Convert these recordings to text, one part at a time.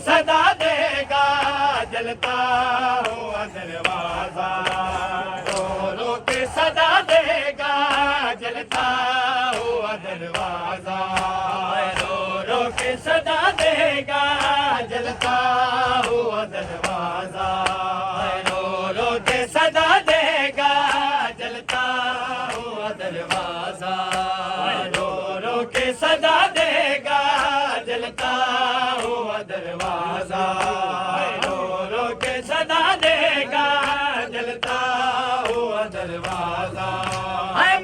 सदा देगा जलता हुआ दरवाजा, रो रो के सदा देगा जलता हुआ दरवाजा, रो रो के सदा देगा जलता हुआ दरवाजा, रो रो के सदा देगा जलता हुआ दरवाजा, रो रो के सदा देगा जलता हुआ दरवाजा, रो रो के सदा देगा जलता हुआ दरवाजा।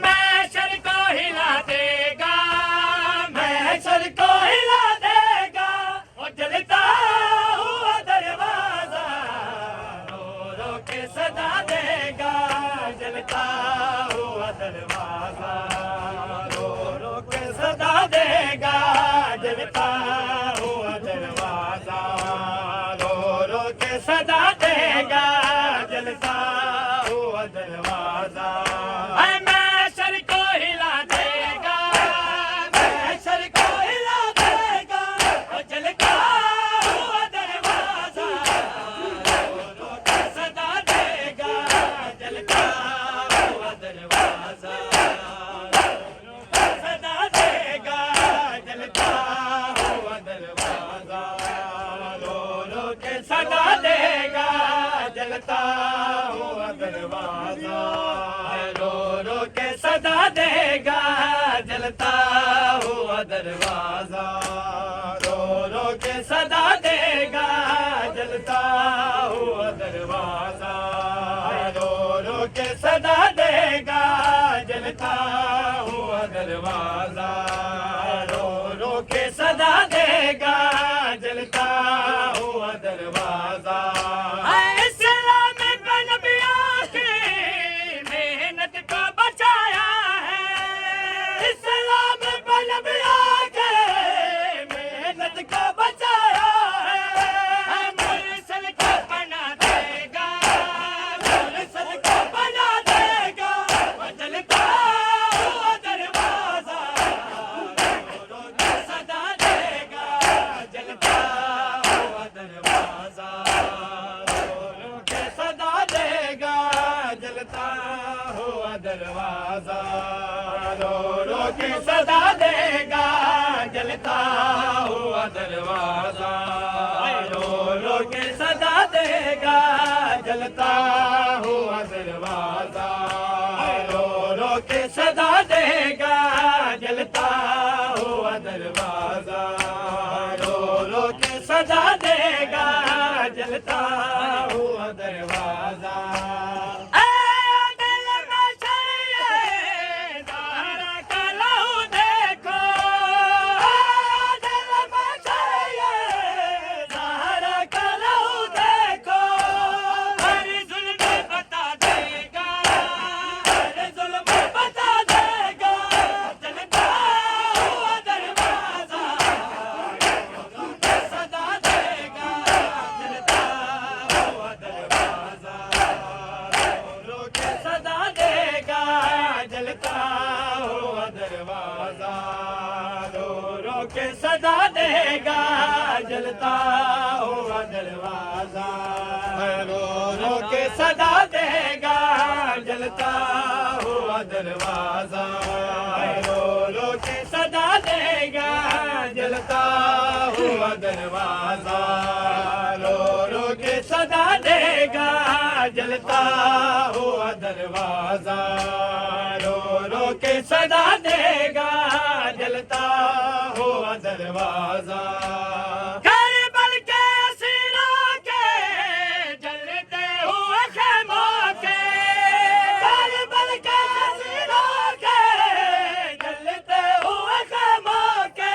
महशर को हिला देगा, महशर को हिला देगा और जलता हुआ दरवाजा, रो रो के सदा देगा जलता हुआ दरवाजा, रो रो के सदा देगा जलता हुआ दरवाजा, रो रो के सदा देगा जलता हुआ दरवाजा। महशर को हिला देगा, महशर को हिला देगा और जलता हुआ दरवाजा, रो रो के सदा देगा जलता हुआ दरवाजा, रो रो के सदा देगा जलता हुआ दरवाजा, रो रो के सदा देगा जलता हुआ दरवाजा, रो रो के सदा देगा जलता हुआ दरवाजा, रो रो के सदा देगा जलता हुआ दरवाजा, रो रो के सदा देगा जलता हुआ दरवाजा, रो रो के सदा देगा जलता हुआ दरवाजा। इस्लाम पे नबियों की मेहनत को बचाया है, इस्लाम पे नबियों के मेहनत को बचाया है, मुरसल को बना देगा, मुरसल को बना देगा वो जलता हुआ दरवाजा, रो रो के सदा देगा जलता हुआ दरवाजा, रो रो के सदा देगा जलता हुआ दरवाजा, रो रो के सदा देगा जलता हुआ दरवाजा, रो रो के सदा देगा जलता हुआ दरवाजा, रो रो के सदा देगा जलता हुआ दरवाजा, रो रो के सदा देगा जलता हुआ दरवाजा। ऐ दिल में शरिये ज़हरा का लहू देखो, ऐ दिल में शरिये ज़हरा का लहू देखो, हर जुल्म बता देगा, हर जुल्म बता देगा जलता हुआ दरवाजा, सदा देगा जलता हुआ दरवाजा, रो के सदा देगा जलता हुआ दरवाजा, रो रो के सदा देगा जलता हुआ दरवाजा, रो रो के सदा देगा जलता हुआ दरवाजा, रो रो के सदा देगा जलता हुआ दरवाजा, रो रो के सदा देगा जलता हुआ दरवाजा, रो रो के सदा देगा जलता हुआ दरवाजा। करबल के असीरों के जलते हुए खेमों के, करबल के असीरों के जलते हुए खेमों के,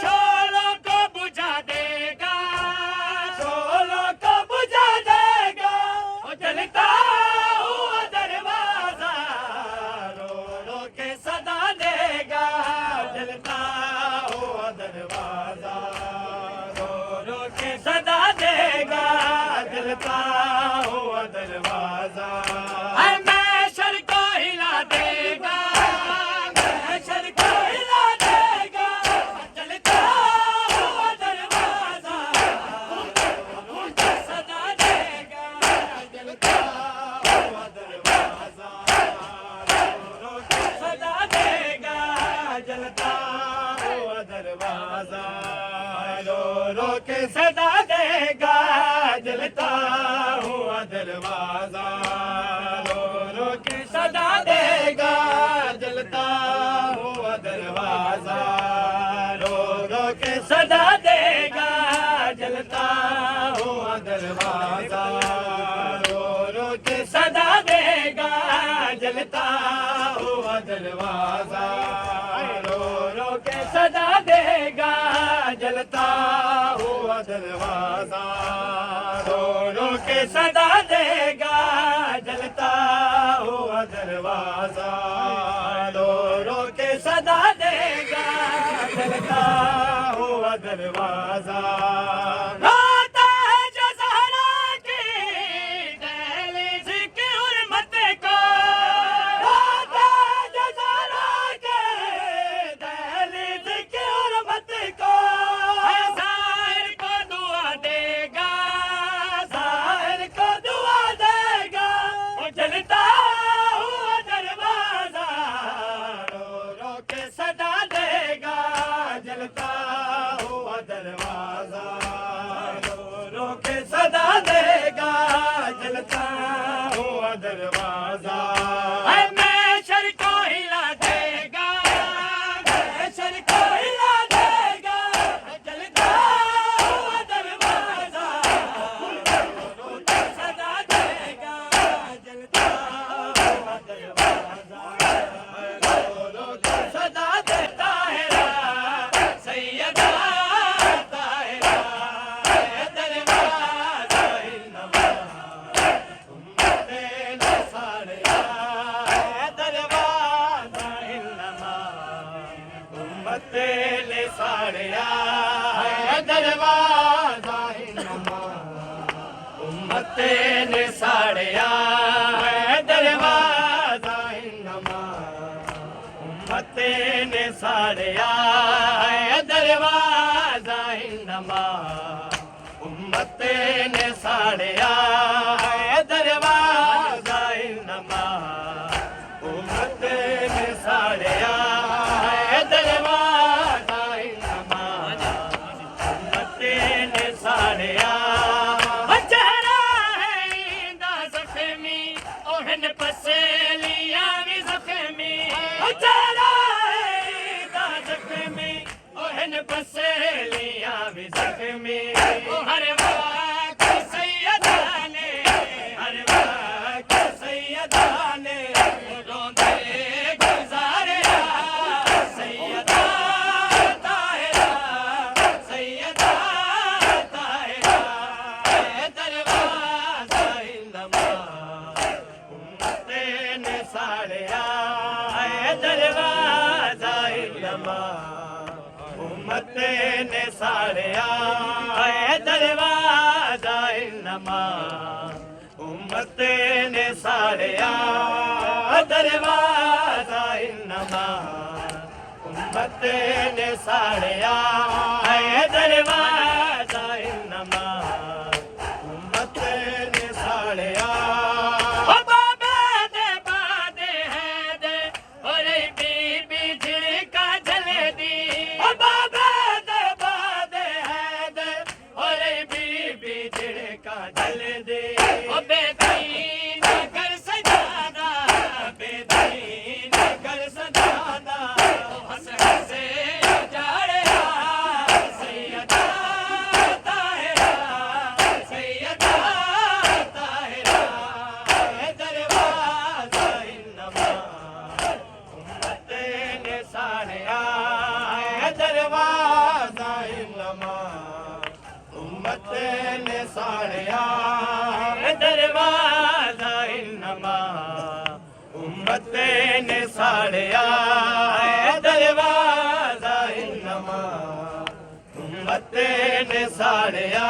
शोलों को बुझा देगा, शोलों को बुझा देगा वो जलता हुआ दरवाजा, रो रो के सदा देगा जलता हुआ दरवाजा, रो रो के सदा देगा जलता हुआ दरवाजा। महशर को हिला देगा, महशर को हिला देगा जलता हुआ दरवाजा, दरवाजा रो रो के सदा देगा जलता हुआ दरवाजा रो रो के सदा देगा जलता हुआ दरवाजा रो रो के सदा देगा जलता हुआ दरवाजा रो रो के सदा देगा जलता हुआ दरवाजा रो रो के सदा देगा जलता हुआ दरवाजा रो रो के सदा देगा जलता हुआ दरवाजा रो रो के सदा देगा जलता हुआ दरवाजा रोता है जो ज़हरा की दहलीज की हुर्मत को रोता है जो ज़हरा की दहलीज की हुर्मत को ज़ाहिर को दुआ देगा ज़ाहिर को दुआ देगा वो जलता हुआ दरवाजा रो रो के सदा देगा जलता हुआ दरवाजा रो रो के सदा देगा जलता हुआ दरवाजा मैशर को हिला देगा मैशर को हिला देगा जलता हुआ दरवाजा रो रो के सदा देगा जलता हुआ दरवाजा रो रो के सदा देता है सैयदा ताहिरा दरवाजा इन्नमा उम्मते नसारिया दरवाजा इन्नमा उम्मते नसारिया दरवाजा इन्नमा उम्मते नसारिया दरवाजा इन्नमा उम्मते नसारिया दरवाजा इन्नमा उम्मते नसारिया दरवाजा इन्नमा उम्मते नसारिया दरवाजा इन्नमा उम्मते नसारिया चेहरा है इंदा ज़ख्मी ओहन पसेलिया भी ज़ख्मी चेहरा है इंदा ज़ख्मी ओहन पसेलिया भी ज़ख्मी हर वक्त सैयदा ने हर वक्त सैयदा ने रोंदे गुज़ारिया सैयदा ताहिरा सैयदा ताहिरा दरवाजा इन्नमा उम्मते नसारिया दरवाजा इन्नमा उम्मते नसारिया दरवाजा इन्नमा उम्मते नसारिया दरवाजा इन्नमा उम्मते नसारिया दरवाजा इन्नमा उम्मते नसारिया बाबे है दे और बीबी झिड़का जले दी बाबे है दे और बीबी झिड़का जले दी बेदीन कर सजादा बेदीन कर सजादा हंस हंसे उजाड़िया सैयदा ताहिरा सैयदा ताहिरा दरवाजा इन्नमा उम्मते नसारिया दरवाजा इन्नमा उम्मते नसारिया दरवाजा इन्नमा उम्मते नसारिया दरवाजा इन्नमा उम्मते नसारिया